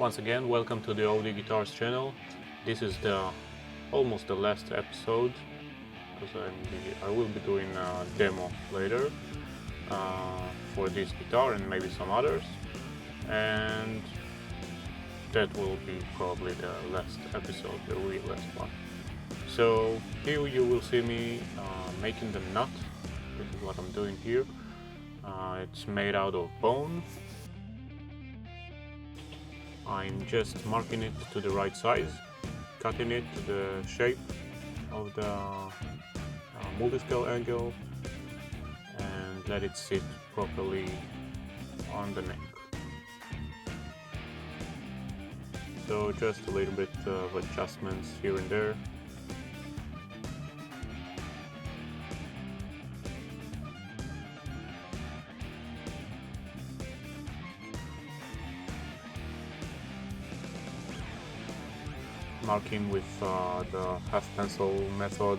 Once again, welcome to the OD Guitars channel. This is almost the last episode because I will be doing a demo later for this guitar and maybe some others, and that will be probably the last episode, the real last one. So here you will see me making the nut. This is what I'm doing here. It's made out of bone. I'm just marking it to the right size, cutting it to the shape of the multi-scale angle, and let it sit properly on the neck. So just a little bit of adjustments here and there. Marking with the half pencil method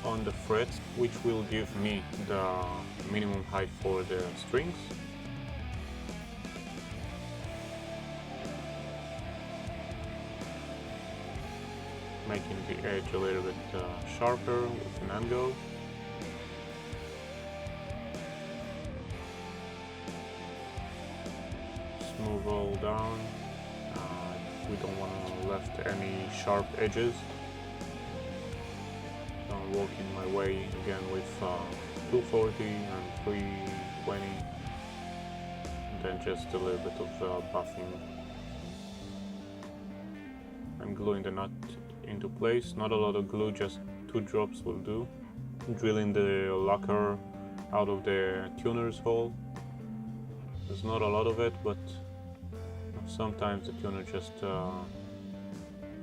on the frets, which will give me the minimum height for the strings. Making the edge a little bit sharper with an angle. Smooth all down. We don't want to left any sharp edges. So I'm working my way again with 240 and 320, and then just a little bit of buffing. I'm gluing the nut into place. Not a lot of glue, just 2 drops will do. Drilling the lacquer out of the tuner's hole. There's not a lot of it, but sometimes the tuner just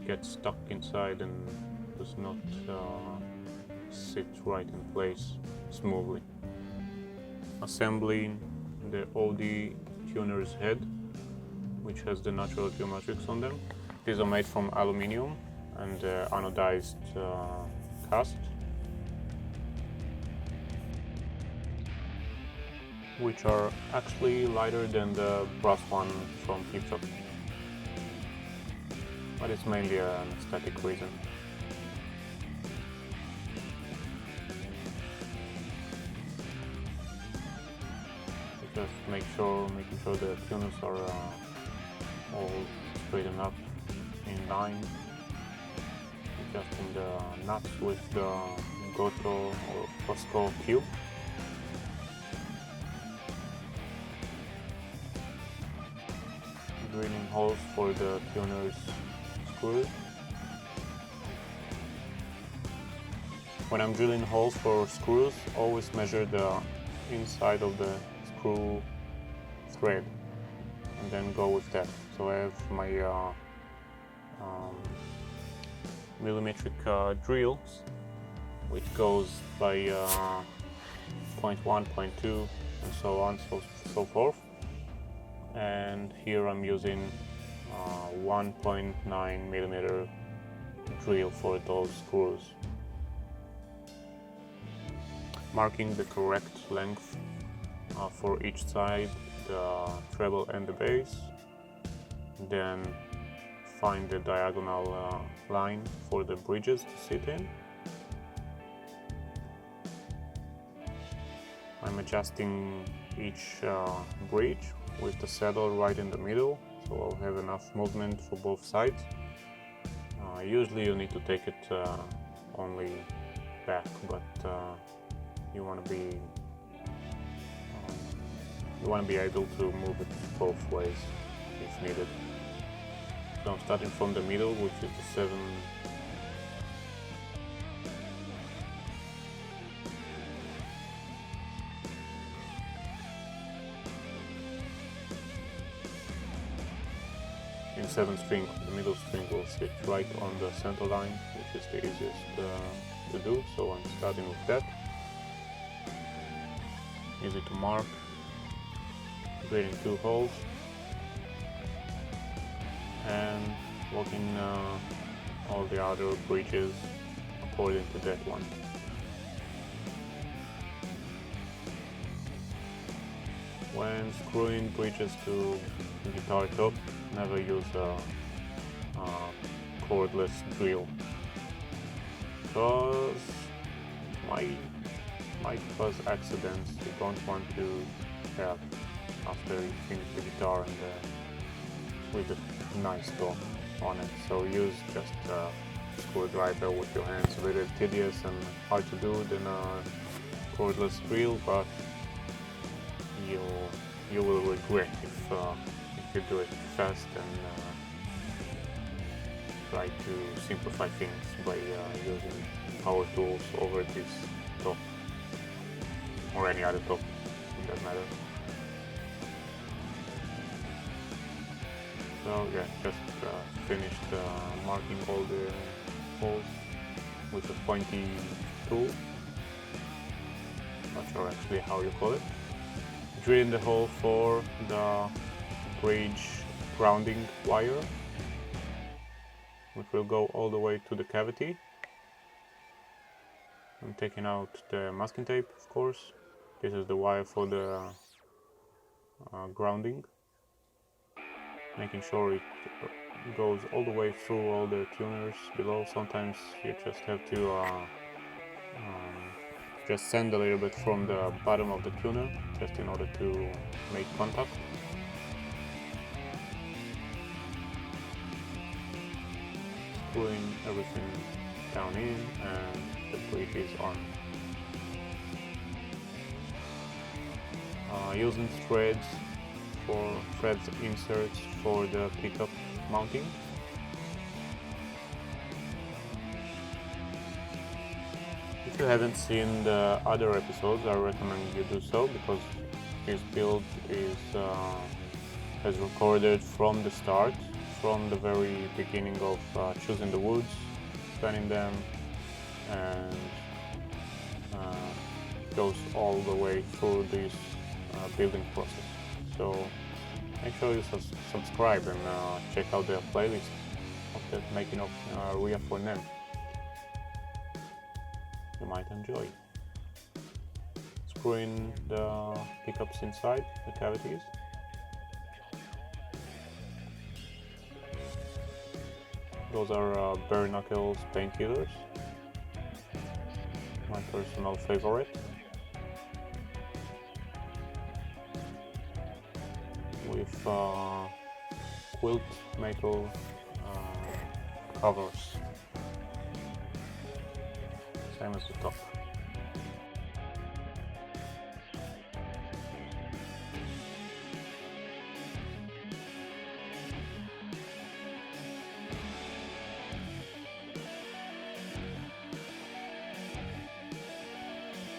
gets stuck inside and does not sit right in place smoothly. Assembling the OD tuner's head, which has the natural geometrics on them. These are made from aluminium and anodized cast, which are actually lighter than the brass one from Hip-Top, but it's mainly an aesthetic reason. Just making sure the tuners are all straightened up in line, adjusting the nuts with the Goto or Costco cube. Drilling holes for the tuner's screws. When I'm drilling holes for screws, always measure the inside of the screw thread and then go with that. So I have my millimetric drills, which goes by 0.1, 0.2 and so on, so forth. And here I'm using 1.9 millimeter drill for those screws. Marking the correct length for each side, the treble and the bass. Then find the diagonal line for the bridges to sit in. I'm adjusting each bridge with the saddle right in the middle, so I'll have enough movement for both sides. Usually you need to take it only back, but you want to be able to move it both ways if needed. So I'm starting from the middle, which is the 7. In 7 string, the middle string will sit right on the center line, which is the easiest to do, so I'm starting with that. Easy to mark, drilling 2 holes, and working all the other bridges according to that one. when screwing bridges to guitar top, never use a cordless drill, because might cause accidents you don't want to have after you finish the guitar and with a nice top on it. So use just a screwdriver with your hands. A little tedious and hard to do than a cordless drill, but you will regret if you do it fast and try to simplify things by using power tools over this top or any other top, it doesn't matter. So yeah, just finished marking all the holes with a pointy tool. Not sure actually how you call it. Drilling the hole for the bridge grounding wire, which will go all the way to the cavity. I'm taking out the masking tape, of course. This is the wire for the grounding. Making sure it goes all the way through all the tuners below. Sometimes you just have to just sand a little bit from the bottom of the tuner, just in order to make contact. Screwing everything down in, and the bridge is on. Using threads inserts for the pickup mounting. If you haven't seen the other episodes, I recommend you do so, because this build is has recorded from the start, from the very beginning of choosing the woods, planning them, and goes all the way through this building process. So make sure you subscribe and check out the playlist of the making of Rhea for Namm. You might enjoy. Screwing the pickups inside the cavities. Those are bare knuckles painkillers, my personal favorite. With quilt maple covers, same as the top.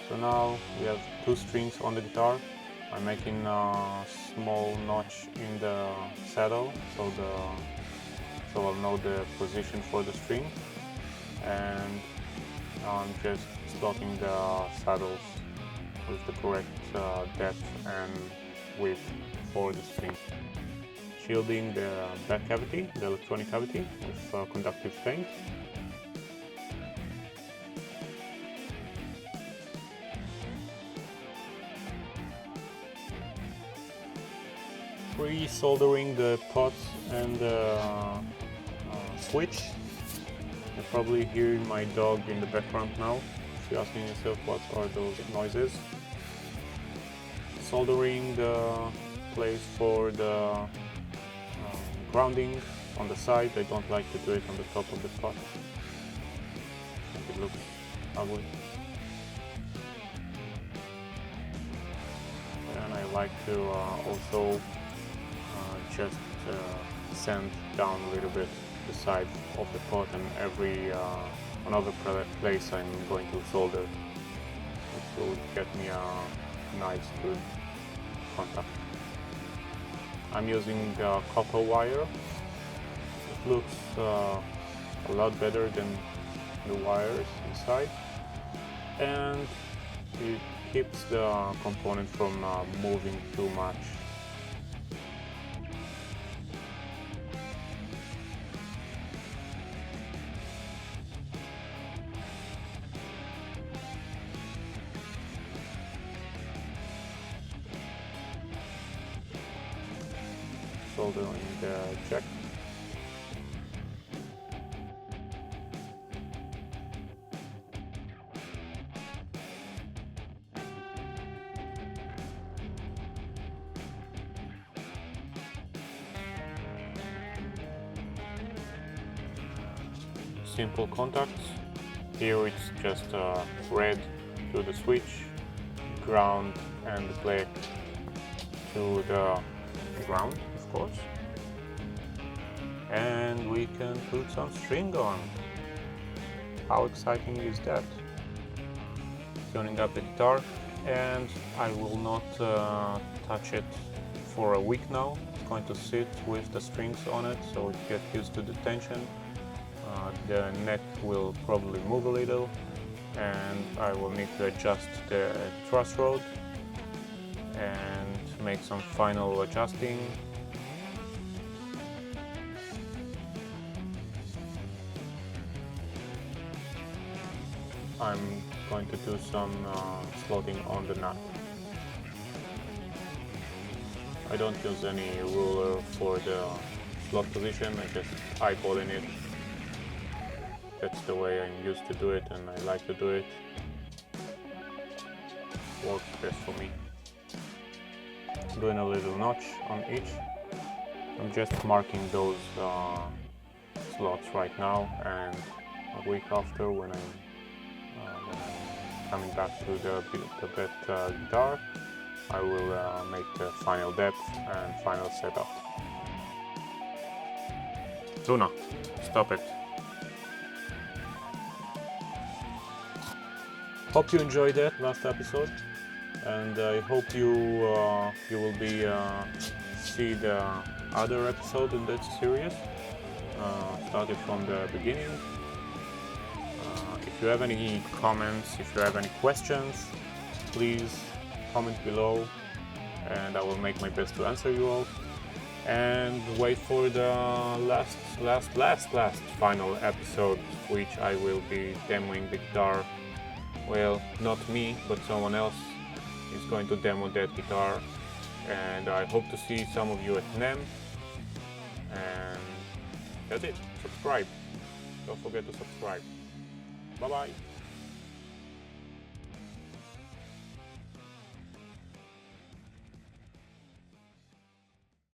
So now we have two strings on the guitar. I'm making a small notch in the saddle, so I'll know the position for the string, and I'm just slotting the saddles with the correct depth and width for the string. Shielding the back cavity, the electronic cavity, with conductive paint. Pre-soldering the pots and the switch. You probably hear my dog in the background now. If you're asking yourself what are those noises. Soldering the place for the grounding on the side. I don't like to do it on the top of the pot. I think it looks ugly. And I like to also just sand down a little bit the side of the pot and every another place I'm going to solder, which will get me a nice good contact. I'm using copper wire. It looks a lot better than the wires inside, and it keeps the component from moving too much. soldering the jack. Simple contacts. Here it's just red to the switch, ground and black to the ground, of course. And we can put some string on. How exciting is that? Tuning up the guitar, and I will not touch it for a week now. It's going to sit with the strings on it, so it gets used to the tension. The neck will probably move a little, and I will need to adjust the truss rod and make some final adjusting. I'm going to do some slotting on the nut. I don't use any ruler for the slot position, I just eyeballing it. That's the way I'm used to do it, and I like to do it. Works best for me. Doing a little notch on each. I'm just marking those slots right now, and a week after, when I'm coming back to the bed guitar, I will make the final depth and final setup. Luna, stop it. Hope you enjoyed that last episode, and I hope you will be see the other episode in that series, started from the beginning. If you have any comments, if you have any questions, please comment below, and I will make my best to answer you all. And wait for the last final episode, which I will be demoing the guitar. Well, not me, but someone else is going to demo that guitar, and I hope to see some of you at Namm. And that's it. Subscribe. Don't forget to subscribe. Bye bye.